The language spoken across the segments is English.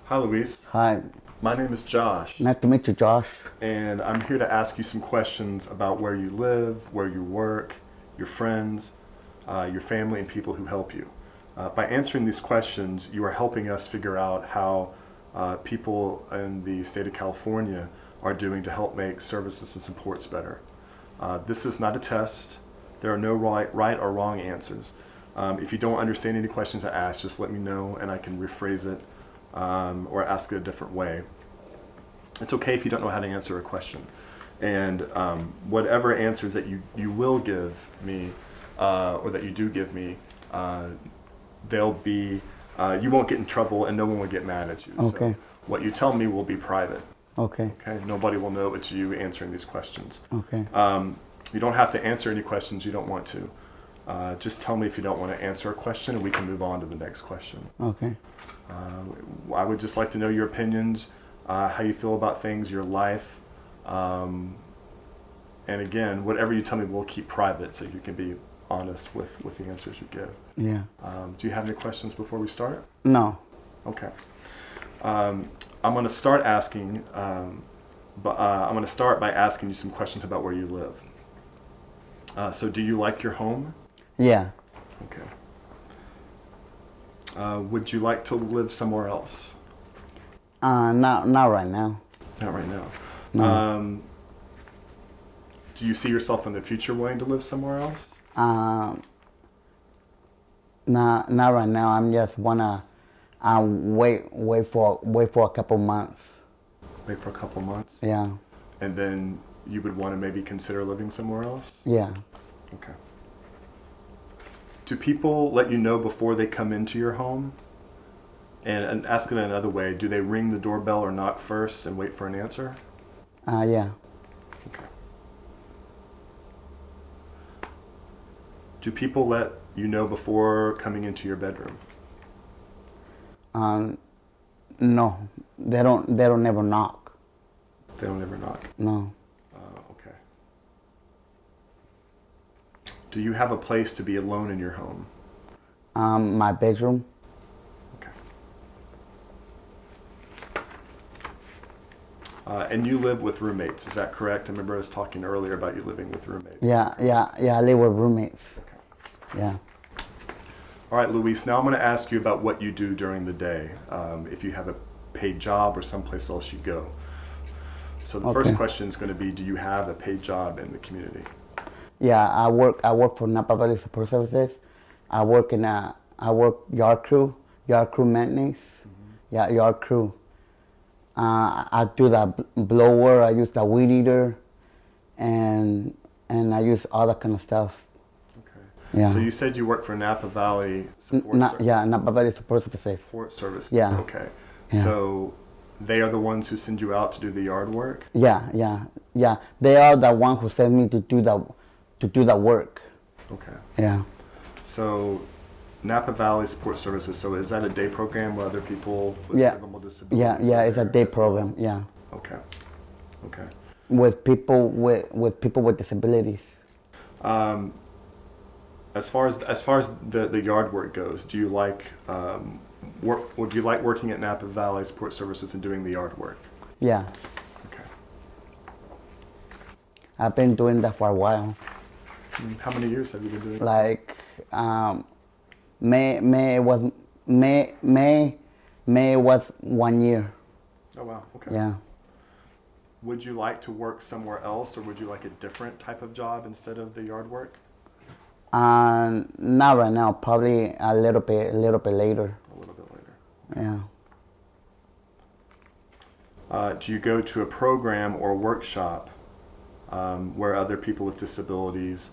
Hi, Luis. Hi, My name is Josh, nice to meet you, Josh. and I'm here to ask you some questions about where you live, where you work, your friends, your family, and people who help you. By answering these questions, you are helping us figure out how people in the state of California are doing to help make services and supports better. This is not a test. There are no right or wrong answers. If you don't understand any questions I ask, just let me know and I can rephrase it or ask it a different way. It's okay if you don't know how to answer a question. And whatever answers that you will give me or that you do give me, they'll be, you won't get in trouble and no one will get mad at you. Okay. So what you tell me will be private. Okay. Okay, nobody will know it's you answering these questions. Okay. You don't have to answer any questions you don't want to. Just tell me if you don't want to answer a question and we can move on to the next question. Okay. I would just like to know your opinions, how you feel about things, your life. And again, whatever you tell me, we'll keep private so you can be honest with the answers you give. Yeah. Do you have any questions before we start? No. Okay. I'm going to start asking, but I'm going to start by asking you some questions about where you live. So do you like your home? Yeah. Okay. Would you like to live somewhere else? Not right now. Not right now. No. Do you see yourself in the future wanting to live somewhere else? Not right now. I'm just wanna wait for a couple months. Wait for a couple months? Yeah. And then you would want to maybe consider living somewhere else? Yeah. Okay. Do people let you know before they come into your home? And ask it another way, do they ring the doorbell or knock first and wait for an answer? Yeah. Okay. Do people let you know before coming into your bedroom? No. They don't never knock. They don't ever knock? No. Okay. Do you have a place to be alone in your home? My bedroom. Okay. And you live with roommates, is that correct? I remember I was talking earlier about you living with roommates. Yeah. I live with roommates. Okay. Yeah. All right, Luis, now I'm going to ask you about what you do during the day, if you have a paid job or someplace else you go. So the first question is going to be, do you have a paid job in the community? Yeah, I work for Napa Valley Support Services. I work yard crew maintenance. Mm-hmm. Yeah, yard crew. I do the blower. I use the weed eater, and I use all that kind of stuff. Okay. Yeah. So you said you work for Napa Valley Support Services. Yeah, Napa Valley Support Services. Support Services. Yeah. Okay. Yeah. So they are the ones who send you out to do the yard work? Yeah. They are the one who sent me to do the work. Okay. Yeah. So Napa Valley Support Services, so is that a day program where other people with Yeah. livable disabilities? Yeah, it's a are day there as well? program. Yeah. Okay. Okay. With people with disabilities. As far as the yard work goes, do you like do you like working at Napa Valley Support Services and doing the yard work? Yeah. Okay. I've been doing that for a while. How many years have you been doing it? Like May was 1 year. Oh wow. Okay. Yeah. Would you like to work somewhere else, or would you like a different type of job instead of the yard work? Not right now. Probably a little bit later. A little bit later. Yeah. Do you go to a program or workshop where other people with disabilities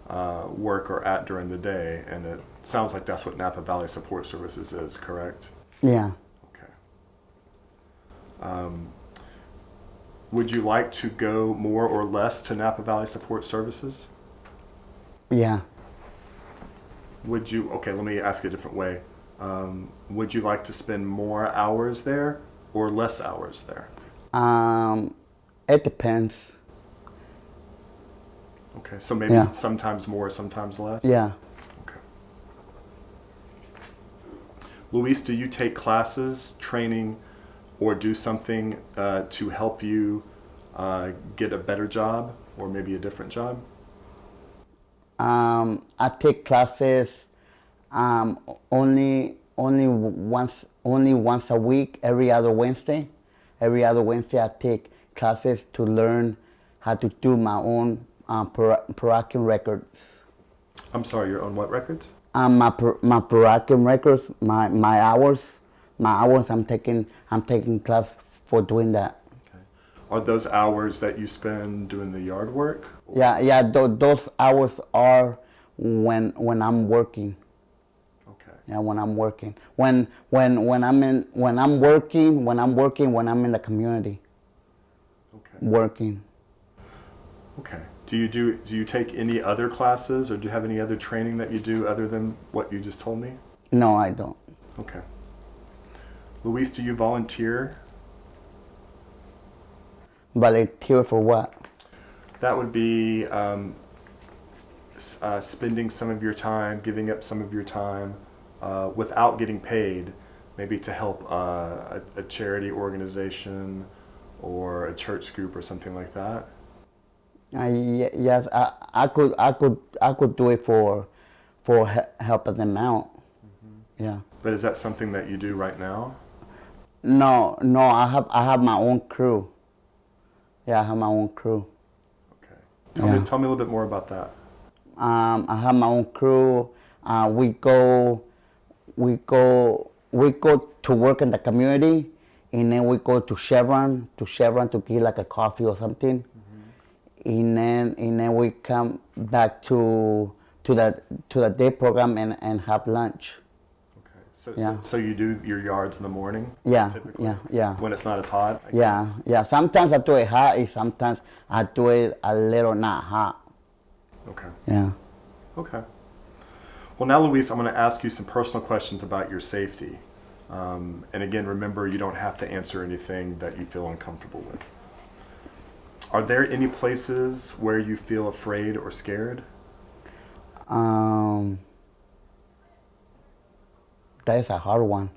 work or at during the day? And it sounds like that's what Napa Valley Support Services is, correct? Yeah. Okay. Would you like to go more or less to Napa Valley Support Services? Yeah. Would you, okay, let me ask it a different way. Would you like to spend more hours there or less hours there? It depends. Okay, so maybe Yeah. sometimes more, sometimes less? Yeah. Okay. Luis, do you take classes, training, or do something to help you get a better job or maybe a different job? I take classes only once a week, every other Wednesday. Every other Wednesday, I take classes to learn how to do my own production records. I'm sorry, your own what records? My production records, my hours. I'm taking class for doing that. Okay. Are those hours that you spend doing the yard work? Yeah. Those hours are when I'm working. Okay. Yeah, when I'm working. When I'm in the community. Okay. Working. Okay. Do you take any other classes, or do you have any other training that you do other than what you just told me? No, I don't. Okay. Luis, do you volunteer? Volunteer for what? That would be spending some of your time, giving up some of your time without getting paid, maybe to help a charity organization or a church group or something like that. Yes, I could do it for helping them out. Mm-hmm. Yeah. But is that something that you do right now? No, I have my own crew. Yeah, I have my own crew. Okay. Tell me a little bit more about that. I have my own crew. We go to work in the community, and then we go to Chevron to get like a coffee or something. Mm-hmm. And then we come back to the day program and have lunch. Okay. So you do your yards in the morning? Yeah. Typically? Yeah. When it's not as hot? I Yeah. guess? Yeah. Sometimes I do it hot, and sometimes I do it a little not hot. Okay. Yeah. Okay. Well, now, Luis, I'm going to ask you some personal questions about your safety. And again, remember, you don't have to answer anything that you feel uncomfortable with. Are there any places where you feel afraid or scared? That is a hard one.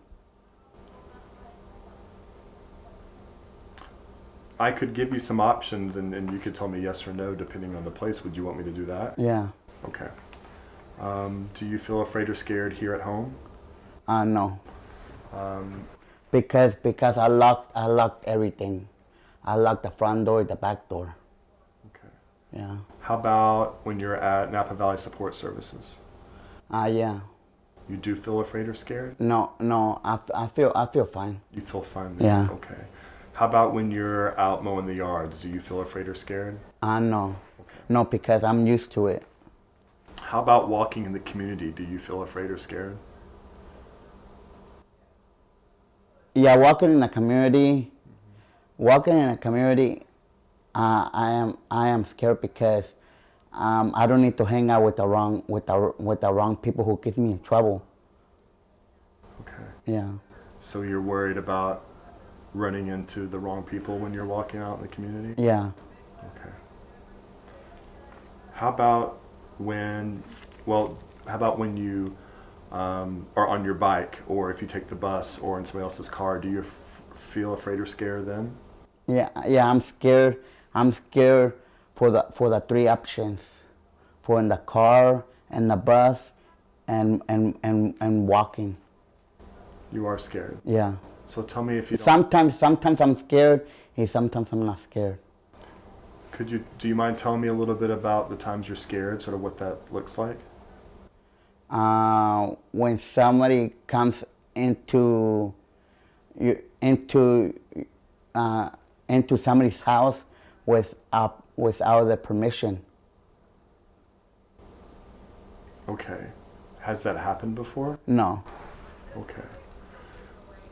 I could give you some options, and you could tell me yes or no depending on the place. Would you want me to do that? Yeah. Okay. Do you feel afraid or scared here at home? No. Because I locked everything. I locked the front door, the back door. Okay. Yeah. How about when you're at Napa Valley Support Services? Yeah. You do feel afraid or scared? No. I feel fine. You feel fine there? Yeah. Okay. How about when you're out mowing the yards? Do you feel afraid or scared? No. Okay. No, because I'm used to it. How about walking in the community? Do you feel afraid or scared? Yeah, walking in the community. I am scared because I don't need to hang out with the wrong people who get me in trouble. Okay. Yeah. So you're worried about running into the wrong people when you're walking out in the community? Yeah. Okay. How about when you are on your bike, or if you take the bus or in somebody else's car, do you feel afraid or scared then? Yeah, I'm scared. I'm scared for the three options, for in the car and the bus, and walking. You are scared. Yeah. So tell me if you don't. Sometimes I'm scared, and sometimes I'm not scared. Do you mind telling me a little bit about the times you're scared, sort of what that looks like? When somebody comes into somebody's house without the permission. Okay. Has that happened before? No. Okay.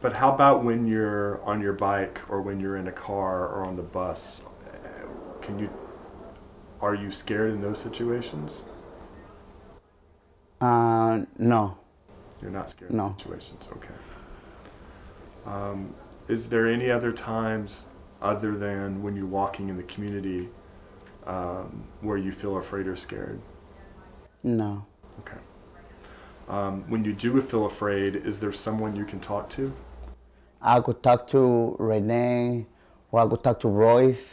But how about when you're on your bike or when you're in a car or on the bus? Are you scared in those situations? No. You're not scared No. in those situations. Okay. Is there any other times other than when you're walking in the community where you feel afraid or scared? No. Okay. When you do feel afraid, is there someone you can talk to? I could talk to Renee, or I could talk to Royce.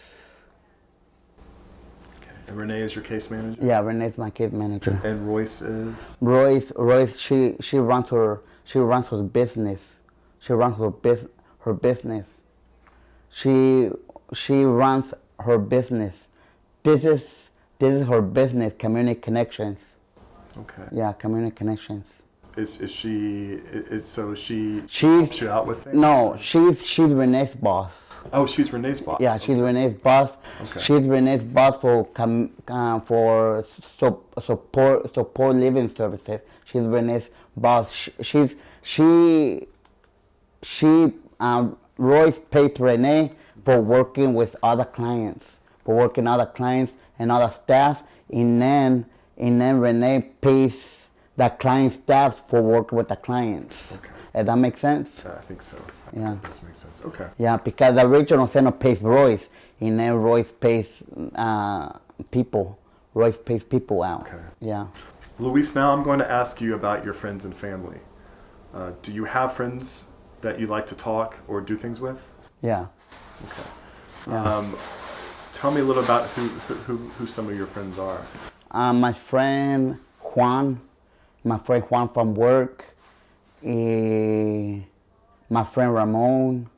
Okay. And Renee is your case manager? Yeah, Renee's my case manager. And Royce is? Royce, she runs her business. She runs her business. She runs her business. This is her business, Community Connections. Okay. Yeah, Community Connections. Is she she She's helps you out with things? no, she's Renee's boss. Oh, she's Renee's boss. Yeah, she's Renee's boss. Okay. She's Renee's boss for support living services. She's Renee's boss. Royce pays Renee for working with other clients, and other staff, and then Renee pays the client staff for working with the clients. Okay. Does that make sense? I think so. Yeah. This makes sense. Okay. Yeah, because the regional center pays Royce, and then Royce pays people. Royce pays people out. Okay. Yeah. Luis, now I'm going to ask you about your friends and family. Do you have friends that you like to talk or do things with? Yeah. Okay. Yeah. Tell me a little about who some of your friends are. My friend Juan from work. My friend Ramon.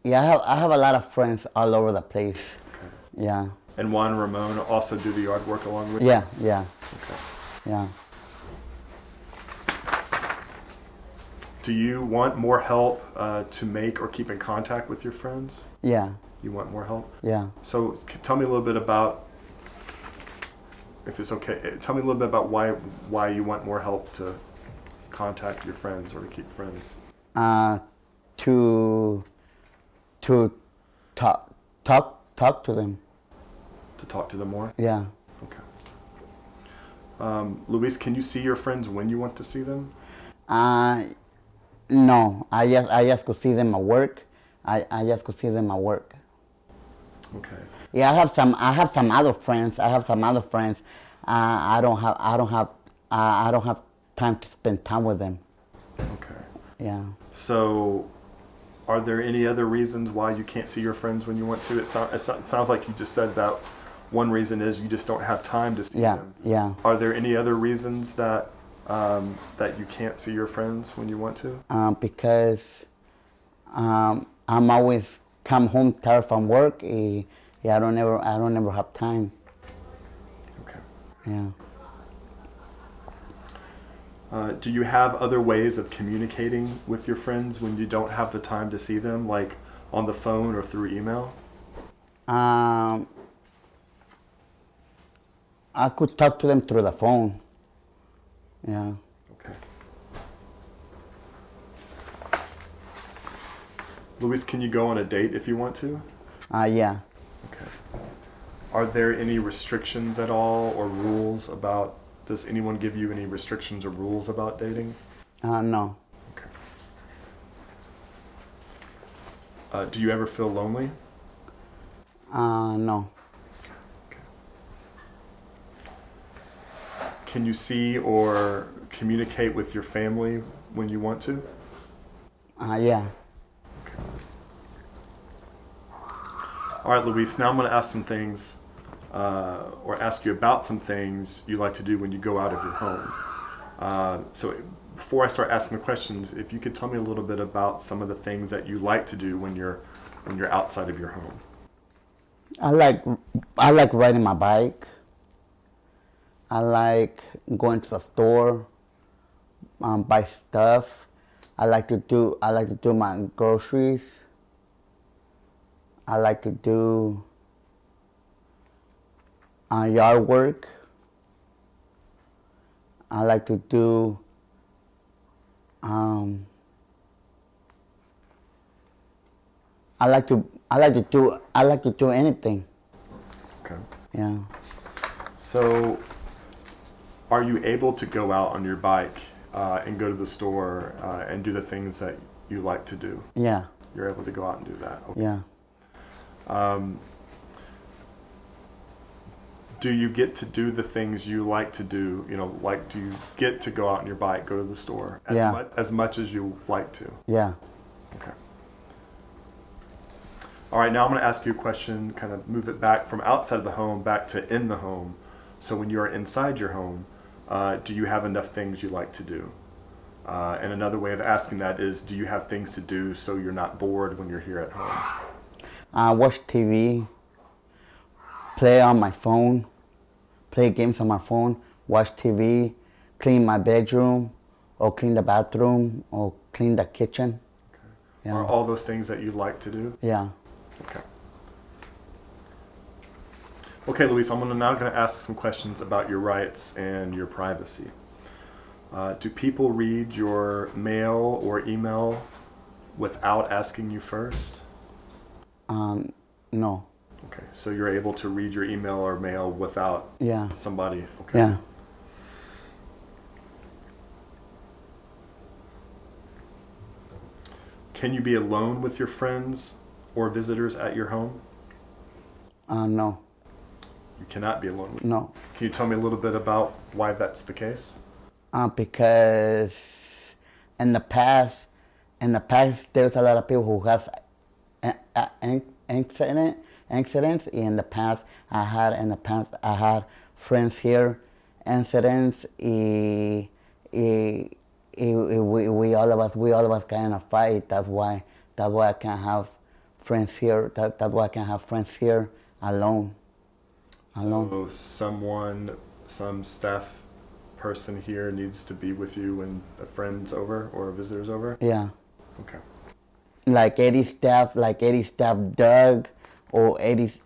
Yeah, I have a lot of friends all over the place. Okay. Yeah. And Juan and Ramon also do the yard work along with you? Yeah, yeah, Okay. yeah. Do you want more help to make or keep in contact with your friends? Yeah, You want more help? yeah. So tell me a little bit about, if it's okay, tell me a little bit about why you want more help to contact your friends or to keep friends. To talk to them. To talk to them more? Yeah. Okay. Luis, can you see your friends when you want to see them? No. I just could see them at work. I just could see them at work. Okay. Yeah, I have some other friends. I don't have time to spend time with them. Okay. Yeah. So, are there any other reasons why you can't see your friends when you want to? It sounds like you just said that one reason is you just don't have time to see them. Yeah. Are there any other reasons that you can't see your friends when you want to? Because I'm always come home tired from work. Yeah, I don't ever have time. Okay. Yeah. Do you have other ways of communicating with your friends when you don't have the time to see them, like on the phone or through email? I could talk to them through the phone. Yeah. Okay. Luis, can you go on a date if you want to? Yeah. Okay. Are there any restrictions at all or rules about, does anyone give you any restrictions or rules about dating? No. Okay. Do you ever feel lonely? No. Okay. Can you see or communicate with your family when you want to? Yeah. Okay. All right, Luis, now I'm going to ask some things, or ask you about some things you like to do when you go out of your home. So before I start asking the questions, if you could tell me a little bit about some of the things that you like to do when you're outside of your home. I like riding my bike. I like going to the store, buy stuff. I like to do my groceries. I like to do yard work. I like to do I like to do anything. Okay. Yeah. So, are you able to go out on your bike and go to the store and do the things that you like to do? Yeah. You're able to go out and do that. Okay. Yeah. Do you get to do the things you like to do? You know, like do you get to go out on your bike, go to the store as much as you like to? Yeah. Okay. All right, now I'm going to ask you a question, kind of move it back from outside of the home back to in the home. So when you are inside your home, do you have enough things you like to do? And another way of asking that is, do you have things to do so you're not bored when you're here at home? Watch TV, play on my phone, play games on my phone, watch TV, clean my bedroom, or clean the bathroom, or clean the kitchen. Okay. Yeah. Are all those things that you like to do? Yeah. Okay. Okay, Luis, I'm now going to ask some questions about your rights and your privacy. Do people read your mail or email without asking you first? No. Okay, so you're able to read your email or mail without somebody? Okay. Yeah. Can you be alone with your friends or visitors at your home? No. You cannot be alone with them. No. Can you tell me a little bit about why that's the case? Because in the past, there's a lot of people who have accidents. In the past, I had friends here, incidents. We all of us got in a fight. That's why I can't have friends here. That's why I can't have friends here alone. So some staff person here needs to be with you when a friend's over or a visitor's over? Yeah. Okay. Like Eddie's staff Doug, or Eddie's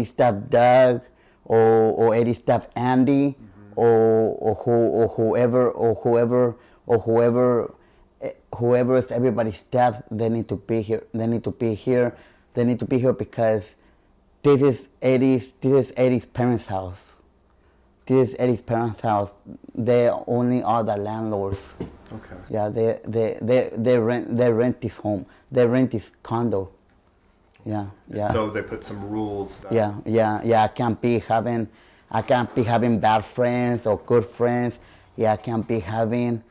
staff Doug, or Eddie's staff Andy, or whoever is everybody's staff. They need to be here. They need to be here because this is Eddie's parents' house. This is Eddie's parents' house. They only are the landlords. Okay. Yeah, they rent this home. They rent this condo. Yeah. So they put some rules. That Yeah. I can't be having bad friends or good friends. Yeah, I can't be having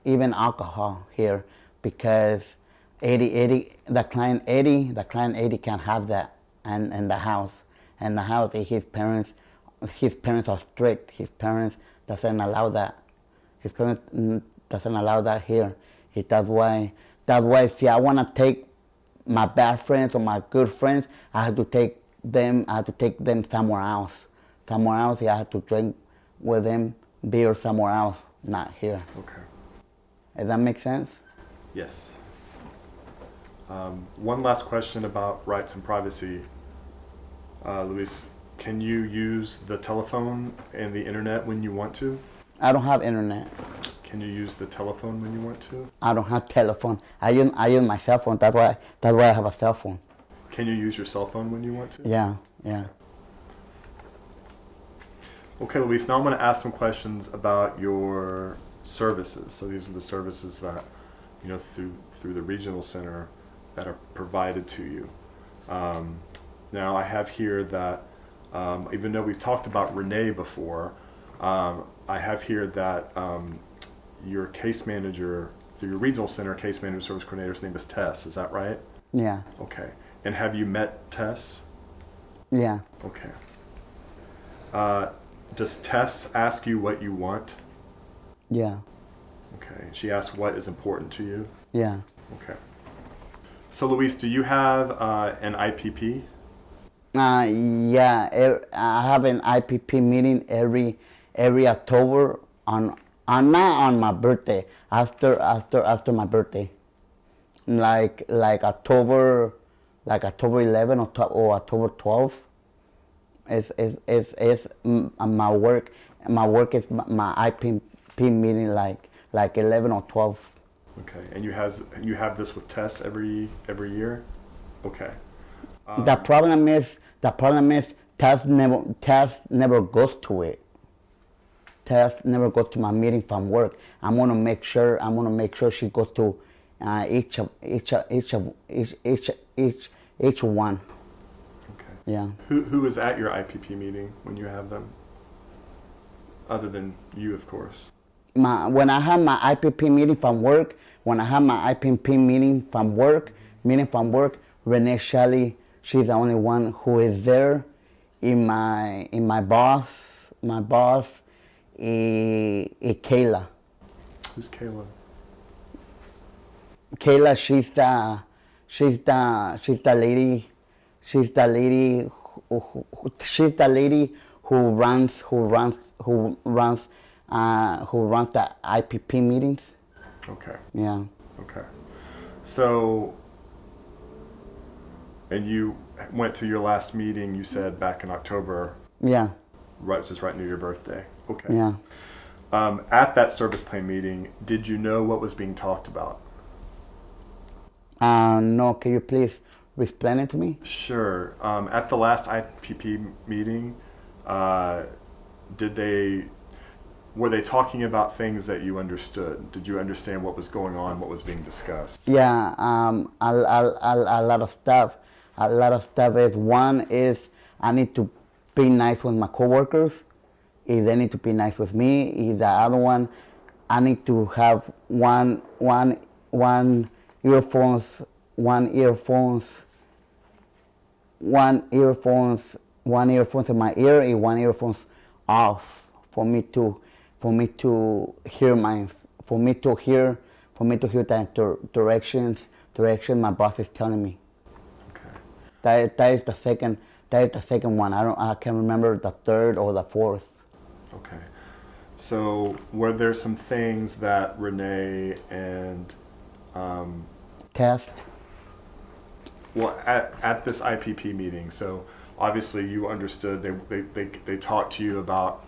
even alcohol here because the client Eddie can't have that in the house. And the house, his parents are strict. His parents doesn't allow that. His parents doesn't allow that here. That's why if I want to take my bad friends or my good friends, I have to take them somewhere else. Somewhere else, I have to drink with them beer somewhere else, not here. Okay. Does that make sense? Yes. One last question about rights and privacy. Luis, can you use the telephone and the internet when you want to? I don't have internet. Can you use the telephone when you want to? I don't have telephone. I use my cell phone. That's why I have a cell phone. Can you use your cell phone when you want to? Yeah. Okay, Luis, now I'm going to ask some questions about your services. So these are the services that, through the regional center that are provided to you. Now I have here that, even though we've talked about Renee before, I have here that your case manager, through your regional center case manager service coordinator's name is Tess. Is that right? Yeah. Okay. And have you met Tess? Yeah. Okay. Does Tess ask you what you want? Yeah. Okay. She asks what is important to you? Yeah. Okay. So Luis, do you have an IPP? Yeah. I have an IPP meeting every October not on my birthday. After my birthday, like October 11 or October 12. Is my work. My work is my IPP meeting like 11 or 12. Okay, and you have this with Tess every year. Okay. The problem is Tess never goes to it. Tess never goes to my meeting from work. I'm gonna make sure she goes to each one. Okay. Yeah. Who was at your IPP meeting when you have them? Other than you, of course. When I have my IPP meeting from work, Renee Shelley, she's the only one who is there. My boss, Kayla. Who's Kayla? Kayla, she's the lady who runs the IPP meetings. Okay. Yeah. Okay. So, and you went to your last meeting, you said, back in October. Yeah. Right, just right near your birthday. Okay. Yeah. At that service plan meeting, did you know what was being talked about? No, can you please explain it to me? Sure. At the last IPP meeting, were they talking about things that you understood? Did you understand what was going on, what was being discussed? Yeah, a lot of stuff. A lot of stuff is, one is I need to be nice with my coworkers. If they need to be nice with me. If the other one, I need to have one earphones in my ear and one earphones off for me to hear the direction my boss is telling me. Okay. That is the second one. I can't remember the third or the fourth. Okay. So were there some things that Renee and Test. well, at this IPP meeting, so obviously you understood they talked to you about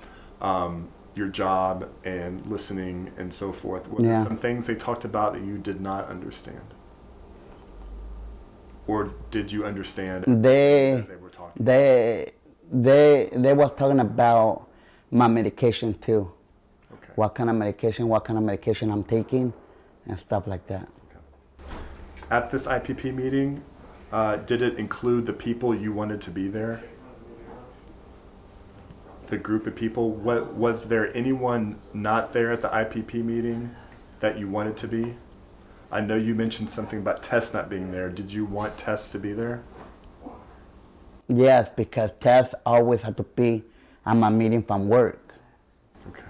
your job and listening and so forth. Were there some things they talked about that you did not understand? Or did you understand They were talking they was talking about my medication too. Okay. What kind of medication I'm taking and stuff like that. Okay. At this IPP meeting, did it include the people you wanted to be there? The group of people? Was there anyone not there at the IPP meeting that you wanted to be? I know you mentioned something about Tess not being there. Did you want Tess to be there? Yes, because Tess always had to be at my meeting from work. Okay.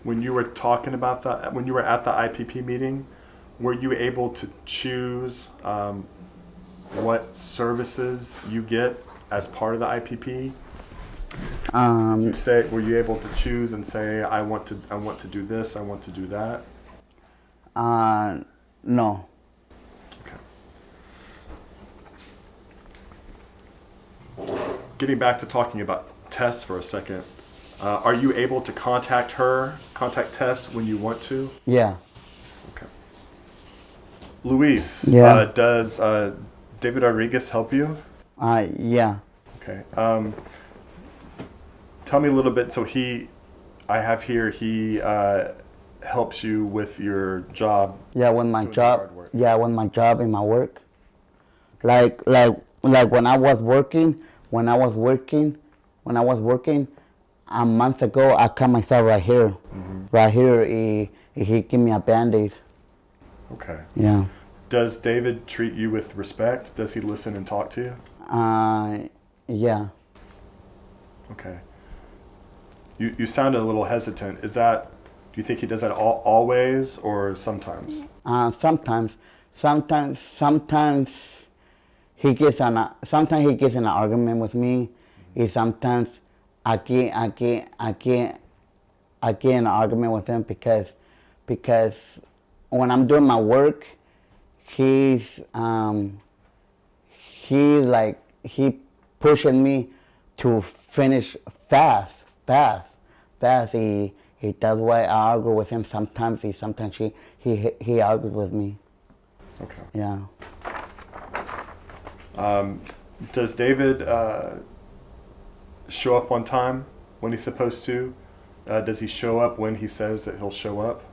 When you were talking about that, when you were at the IPP meeting, were you able to choose what services you get as part of the IPP? Were you able to choose and say, I want to do this, I want to do that? No. Getting back to talking about Tess for a second, are you able to contact Tess when you want to? Yeah. Okay. Luis, Yeah. Does David Rodriguez help you? Yeah. Okay. Tell me a little bit. So he helps you with your job. Yeah, with my job. Yeah, with my job and my work. Like when I was working a month ago, I cut myself right here. Mm-hmm. Right here, he gave me a Band-Aid. Okay. Yeah. Does David treat you with respect? Does he listen and talk to you? Yeah. Okay. You sounded a little hesitant. Do you think he does that always or sometimes? Sometimes he gets in an argument with me. And sometimes I get in an argument with him because when I'm doing my work, he pushing me to finish fast. That's why I argue with him sometimes. He argues with me. Okay. Yeah. Does David show up on time when he's supposed to? Does he show up when he says that he'll show up?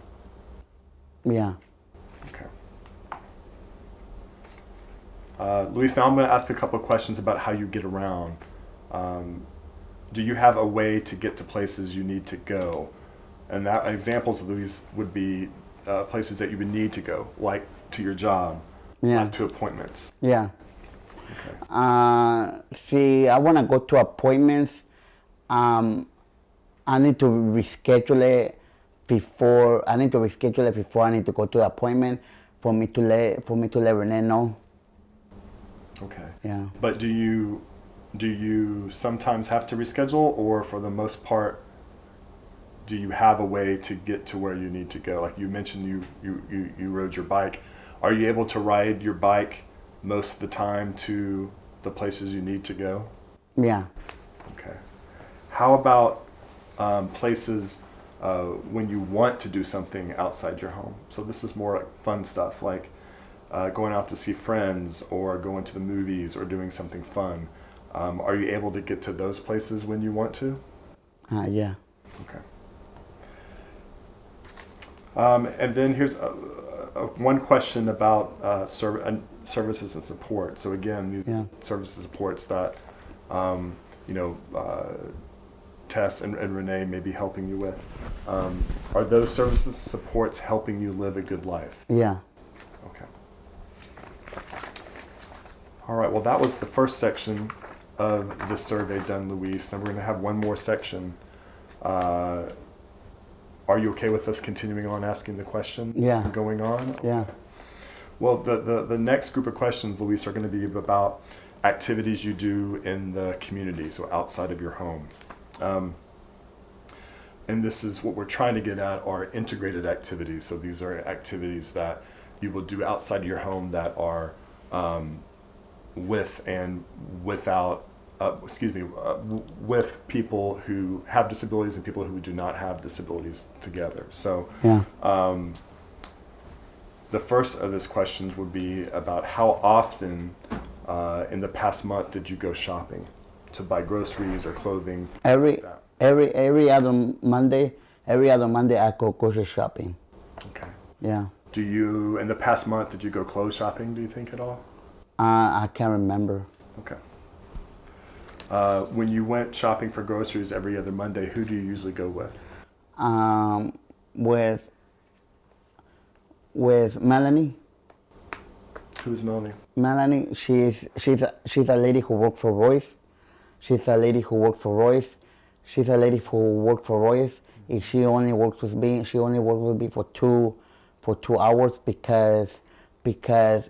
Yeah. Okay. Luis, now I'm going to ask a couple of questions about how you get around. Do you have a way to get to places you need to go? And that examples of these would be places that you would need to go, like to your job, Yeah. like to appointments. Yeah. Okay. See, I want to go to appointments. I need to reschedule it before. I need to reschedule it before I need to go to the appointment for me to let Renee know. Okay. Yeah. But do you sometimes have to reschedule, or for the most part, do you have a way to get to where you need to go? Like you mentioned, you rode your bike. Are you able to ride your bike most of the time to the places you need to go? Yeah. Okay. How about places when you want to do something outside your home? So this is more like fun stuff, like going out to see friends or going to the movies or doing something fun. Are you able to get to those places when you want to? Yeah. Okay. And then here's one question about services and support. So again, these services and supports that Tess and Renee may be helping you with. Are those services and supports helping you live a good life? Yeah. Okay. All right. Well, that was the first section of the survey done, Luis. And we're going to have one more section. Are you okay with us continuing on asking the questions? Yeah. Going on? Yeah. Well, the next group of questions, Luis, are going to be about activities you do in the community, so outside of your home. And this is what we're trying to get at, are integrated activities. So these are activities that you will do outside of your home that are with and without, with people who have disabilities and people who do not have disabilities together. So the first of these questions would be about how often in the past month did you go shopping to buy groceries or clothing? Every other Monday I go grocery shopping. Okay. Yeah. Do you, in the past month, did you go clothes shopping, do you think, at all? I can't remember. Okay. When you went shopping for groceries every other Monday, who do you usually go with? With Melanie. Who's Melanie? Melanie, she's a lady who worked for Royce. She's a lady who worked for Royce. And she only works with me. She only works with me for two hours because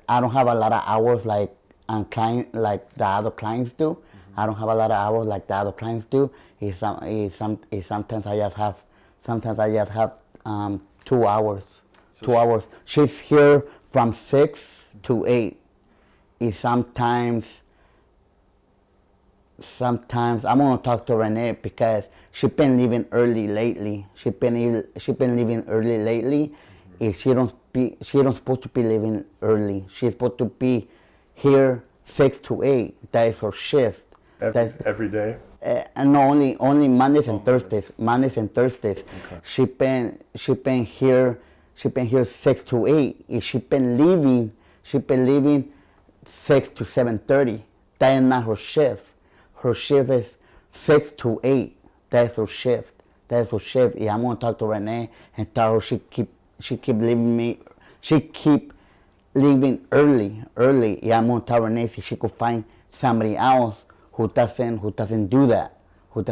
I don't have a lot of hours like the other clients do. Mm-hmm. I don't have a lot of hours like the other clients do. Sometimes I just have 2 hours. So 2 hours. She's here from 6 to 8. And sometimes I'm gonna talk to Renee because she's been leaving early lately. And she don't supposed to be leaving early. She's supposed to be here 6 to 8. That is her shift. Every day? And no, only Mondays and Thursdays. Mondays and Thursdays. Okay. She been here 6 to 8. And she been leaving 6 to 7:30. That is not her shift. Her shift is 6 to 8. That's her shift. Yeah, I'm gonna talk to Renee and tell her she keep leaving early. Yeah, I'm gonna tell Renee if she could find somebody else who doesn't do that and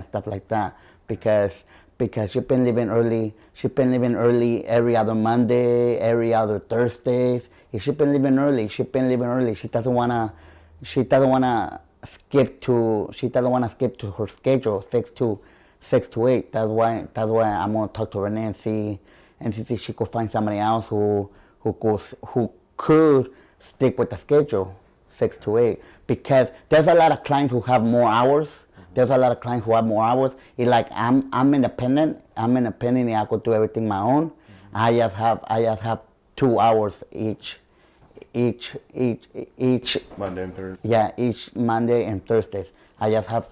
stuff like that because she's been leaving early. She's been leaving early every other Monday, every other Thursdays. She's been leaving early. She doesn't wanna skip to her schedule 6 to 8. That's why I'm gonna talk to Renee and see if she could find somebody else who could stick with the schedule 6 to 8, because there's a lot of clients who have more hours. It's like I'm independent and I could do everything my own. I just have 2 hours each Monday and Thursday. Yeah, each Monday and Thursdays. I just have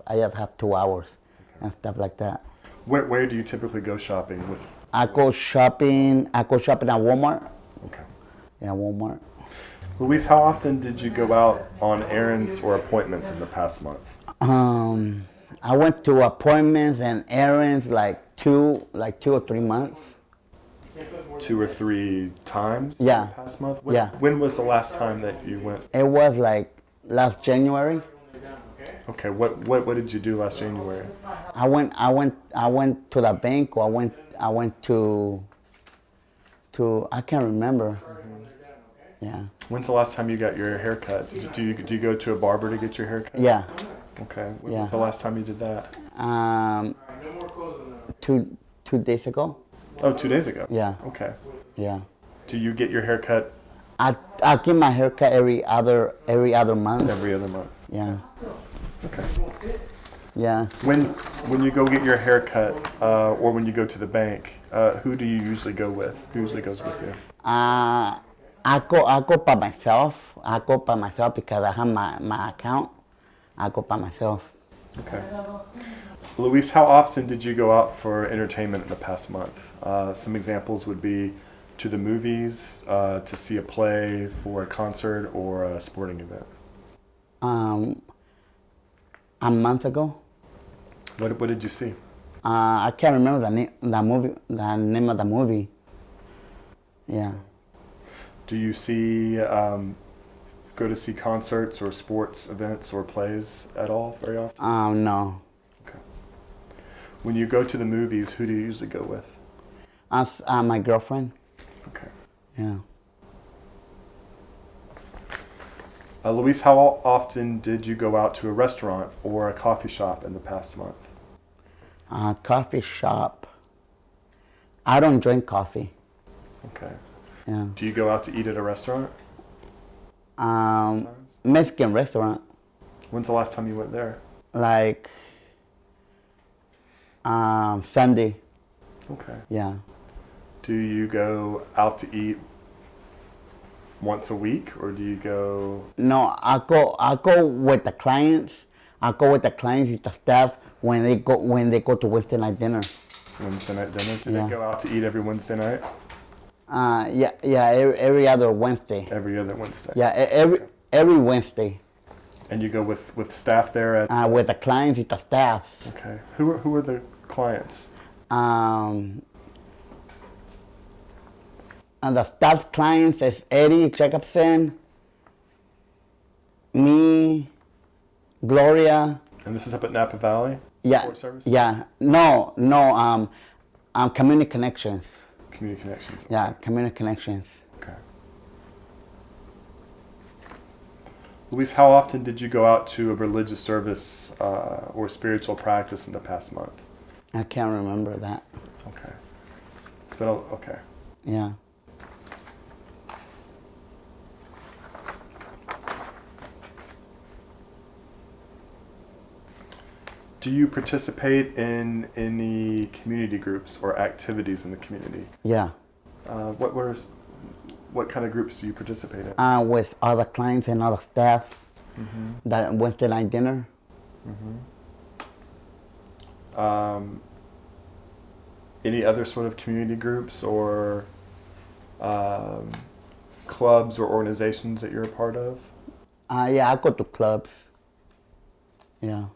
2 hours and stuff like that. Where do you typically go shopping with? I go shopping at Walmart. Okay. Yeah, Walmart. Luis, how often did you go out on errands or appointments in the past month? I went to appointments and errands like 2 or 3 months. 2 or 3 times Yeah. in the past month? Yeah. When was the last time that you went? It was like last January. Okay, what did you do last January? I went to the bank, or I went to I can't remember. Yeah. When's the last time you got your hair cut? Do you go to a barber to get your hair cut? Yeah. Okay. When Yeah. was the last time you did that? 2 days ago. Oh, 2 days ago. Yeah. Okay. Yeah. Do you get your hair cut I get my haircut every other month. every other month? Yeah. Okay. Yeah. When you go get your hair cut, or when you go to the bank, who do you usually go with? Who usually goes with you? I go by myself. I go by myself because I have my account. I go by myself. Okay. Luis, how often did you go out for entertainment in the past month? Some examples would be to the movies, to see a play, for a concert, or a sporting event. A month ago. What did you see? I can't remember the name of the movie. Yeah. Do you see go to see concerts or sports events or plays at all very often? No. Okay. When you go to the movies, who do you usually go with? My girlfriend. Okay. Yeah. Luis, how often did you go out to a restaurant or a coffee shop in the past month? Coffee shop. I don't drink coffee. Okay. Yeah. Do you go out to eat at a restaurant? Mexican restaurant. When's the last time you went there? Like Sunday. Okay. Yeah. Do you go out to eat once a week, or do you go? No, I go with the clients. I go with the clients, with the staff when they go to Wednesday night dinner. Wednesday night dinner? Do Yeah. they go out to eat every Wednesday night? Every other Wednesday. Every other Wednesday. Yeah, every Wednesday. And you go with staff there at? With the clients, with the staff. Okay. Who are the clients? And the staff clients is Eddie Jacobson, me, Gloria. And this is up at Napa Valley? Yeah. Support service? Yeah. No. Community Connections. Community Connections. Yeah, Community Connections. Okay. Luis, how often did you go out to a religious service or spiritual practice in the past month? I can't remember that. Okay. It's been okay. Yeah. Do you participate in any community groups or activities in the community? Yeah. What kind of groups do you participate in? With other clients and other staff. Mm-hmm. That Wednesday night dinner. Mm-hmm. Any other sort of community groups or clubs or organizations that you're a part of? Yeah, I go to clubs. Yeah.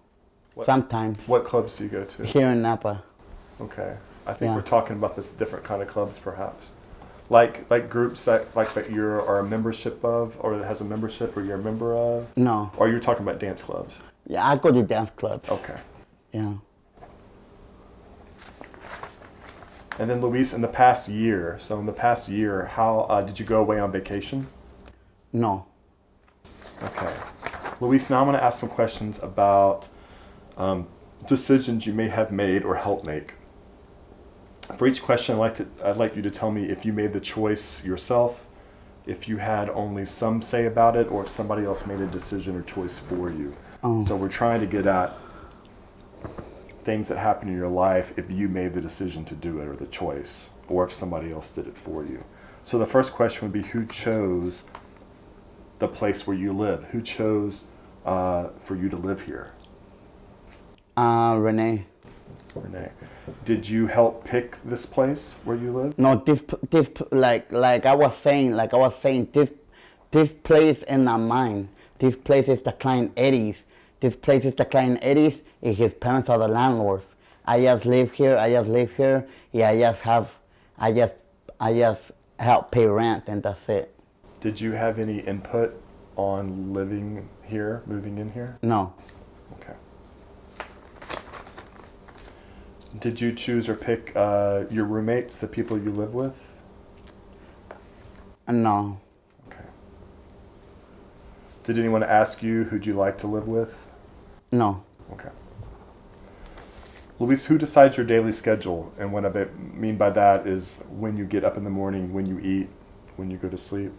Sometimes. What clubs do you go to? Here in Napa. Okay. I think Yeah. we're talking about this different kind of clubs, perhaps. Like groups that you are a membership of, or that has a membership, or you're a member of. No. Or you're talking about dance clubs. Yeah, I go to dance clubs. Okay. Yeah. And then Luis, in the past year, how did you go away on vacation? No. Okay. Luis, now I'm going to ask some questions about decisions you may have made or helped make. For each question, I'd like you to tell me if you made the choice yourself, if you had only some say about it, or if somebody else made a decision or choice for you. Oh. So we're trying to get at things that happen in your life if you made the decision to do it or the choice, or if somebody else did it for you. So the first question would be, who chose the place where you live? Who chose for you to live here? Renee. Renee. Did you help pick this place where you live? No, this like I was saying, This place is not mine. This place is the client Eddie's. This place is the client Eddie's, and his parents are the landlords. I just live here. Yeah, I just help pay rent, and that's it. Did you have any input on living here, moving in here? No, Okay. Did you choose or pick your roommates, the people you live with? no, Okay. Did anyone ask you who'd you like to live with? no. Okay. Luis, who decides your daily schedule? And what I mean by that is when you get up in the morning, when you eat, when you go to sleep.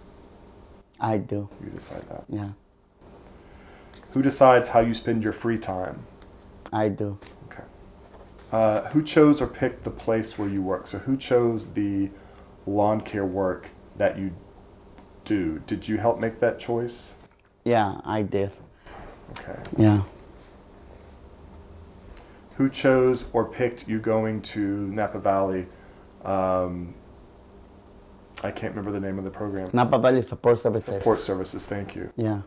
I do. You decide that. Yeah, Who decides how you spend your free time? I do. Okay. Who chose or picked the place where you work? So who chose the lawn care work that you do? Did you help make that choice? Yeah, I did. Okay. Yeah. Who chose or picked you going to Napa Valley? I can't remember the name of the program. Napa Valley Support Services. Support Services, thank you. Yeah.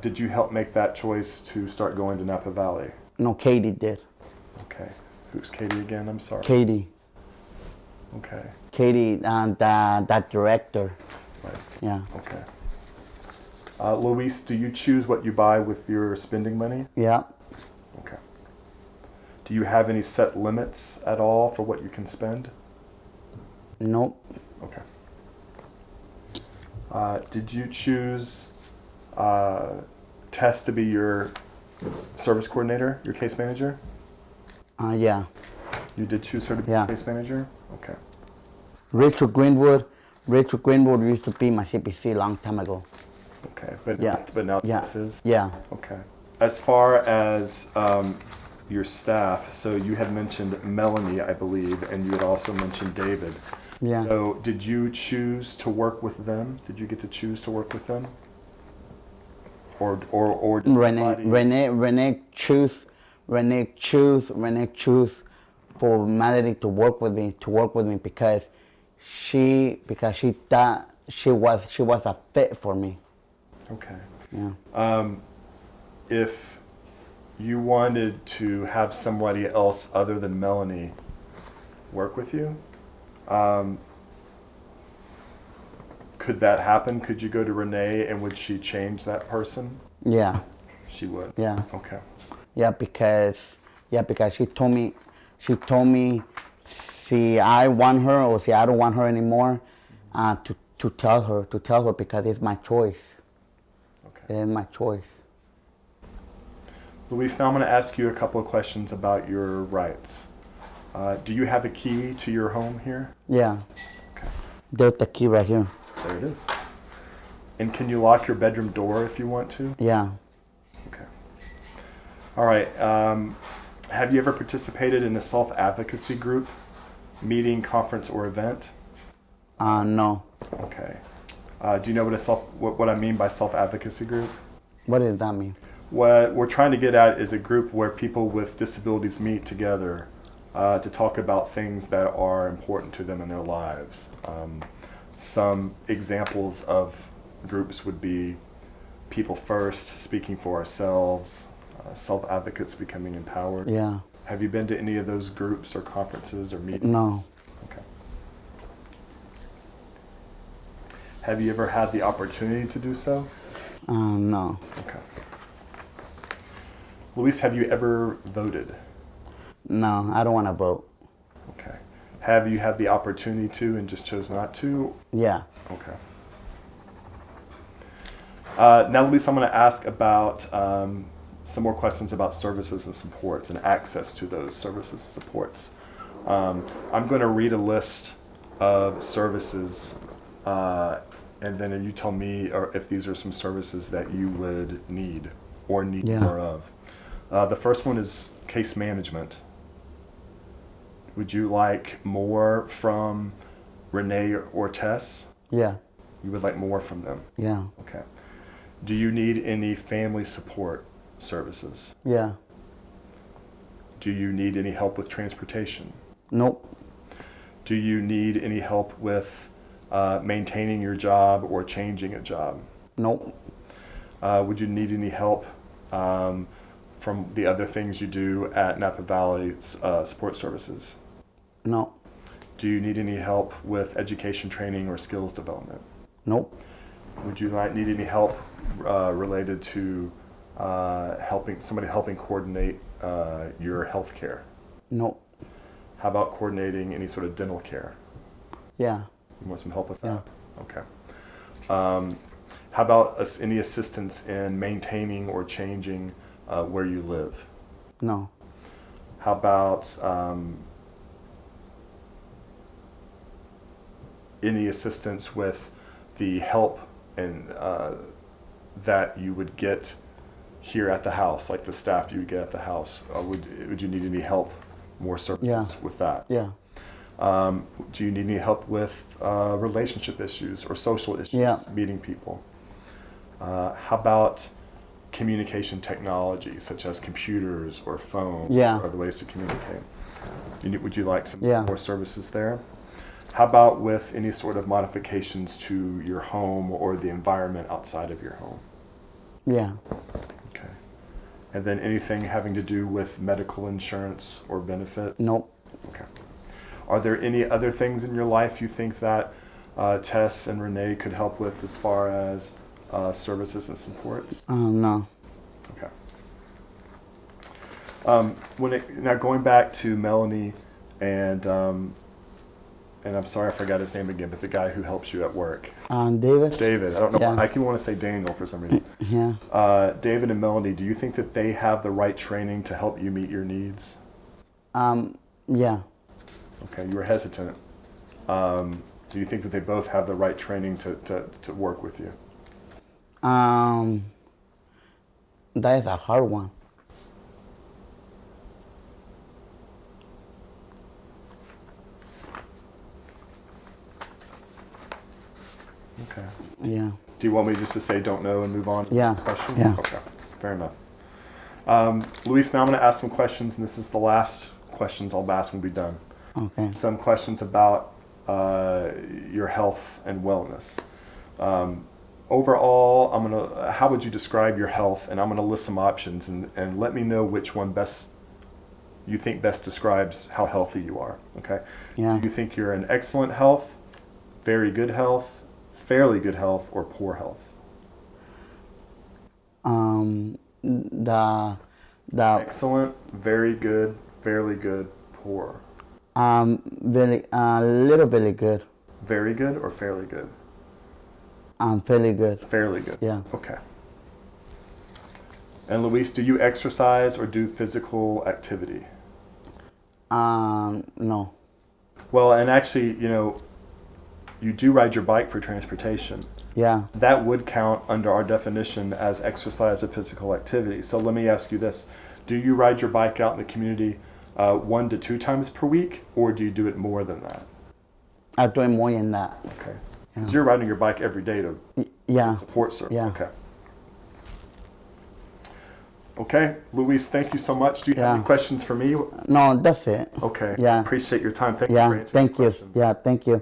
Did you help make that choice to start going to Napa Valley? No, Katie did. Okay. Who's Katie again? I'm sorry. Katie. Okay. Katie, that director. Right. Yeah. Okay. Luis, do you choose what you buy with your spending money? Yeah. Okay. Do you have any set limits at all for what you can spend? Nope. Okay. Did you choose Tess to be your service coordinator, your case manager? Yeah. You did choose her to be Yeah. your case manager? Okay. Rachel Greenwood used to be my CPC a long time ago. Okay. But Yeah. now Yeah. Tess is? Yeah. Okay. As far as your staff, so you had mentioned Melanie, I believe, and you had also mentioned David. Yeah. So did you choose to work with them? Did you get to choose to work with them? Or did somebody... Renee choose for Melody to work with me because she thought she was a fit for me. Okay. Yeah. If you wanted to have somebody else other than Melanie work with you, could that happen? Could you go to Renee and would she change that person? Yeah. She would. Yeah. Okay. Yeah, because she told me see I want her or see I don't want her anymore, to tell her because it's my choice. Okay. It is my choice. Luis, now I'm going to ask you a couple of questions about your rights. Do you have a key to your home here? Yeah. Okay. There's the key right here. There it is. And can you lock your bedroom door if you want to? Yeah. Okay. All right. Have you ever participated in a self-advocacy group, meeting, conference, or event? No. Okay. Do you know what I mean by self-advocacy group? What does that mean? What we're trying to get at is a group where people with disabilities meet together to talk about things that are important to them in their lives. Some examples of groups would be People First, Speaking for Ourselves, Self-Advocates Becoming Empowered. Yeah. Have you been to any of those groups or conferences or meetings? No. Okay. Have you ever had the opportunity to do so? No. Okay. Luis, have you ever voted? No, I don't want to vote. Okay. Have you had the opportunity to and just chose not to? Yeah. Okay. Now, Luis, I'm going to ask about some more questions about services and supports and access to those services and supports. I'm going to read a list of services, and then you tell me if these are some services that you would need or need Yeah. more of. The first one is case management. Would you like more from Renee or Tess? Yeah. You would like more from them? Yeah. Okay. Do you need any family support services? Yeah. Do you need any help with transportation? Nope. Do you need any help with maintaining your job or changing a job? Nope. Would you need any help from the other things you do at Napa Valley Support Services? No. Do you need any help with education training or skills development? Nope. Would you need any help related to helping coordinate your health care? Nope. How about coordinating any sort of dental care? Yeah. You want some help with that? Yeah. Okay. How about any assistance in maintaining or changing where you live? No. How about any assistance with the help and that you would get here at the house, like the staff you would get at the house? Would you need any help, more services with that? Yeah. Do you need any help with relationship issues or social issues, Yeah. meeting people? How about communication technology, such as computers or phones, Yeah. or other ways to communicate? Would you like some Yeah. more services there? How about with any sort of modifications to your home or the environment outside of your home? Yeah. Okay. And then anything having to do with medical insurance or benefits? Nope. Okay. Are there any other things in your life you think that Tess and Renee could help with as far as services and supports? No. Okay. Now going back to Melanie and I'm sorry I forgot his name again, but the guy who helps you at work. David? David. I don't know. Yeah. I can want to say Daniel for some reason. Yeah. David and Melanie, do you think that they have the right training to help you meet your needs? Yeah. Okay, you were hesitant. Do you think that they both have the right training to work with you? That is a hard one. Okay. Yeah. Do you want me just to say don't know and move on to Yeah. the next question? Yeah. Okay, fair enough. Luis, now I'm going to ask some questions, and this is the last questions I'll ask when we're done. Okay. Some questions about your health and wellness. Overall, how would you describe your health? And I'm going to list some options and let me know which one you think best describes how healthy you are. Okay. Yeah. Do you think you're in excellent health, very good health, fairly good health, or poor health? The Excellent, very good, fairly good, poor. really little really good. Very good or fairly good? Fairly good. Fairly good. Yeah. Okay. And Luis, do you exercise or do physical activity? No. Well, and actually, you do ride your bike for transportation. Yeah. That would count under our definition as exercise or physical activity. So let me ask you this. Do you ride your bike out in the community 1 to 2 times per week, or do you do it more than that? I'm doing more than that. Okay. Yeah. Because you're riding your bike every day to Yeah. support service. Yeah. Okay. Okay, Luis, thank you so much. Do you have Yeah. any questions for me? No, that's it. Okay. Yeah. Appreciate your time. Thank you for Yeah. answering Thank these you. questions. Yeah. Thank you.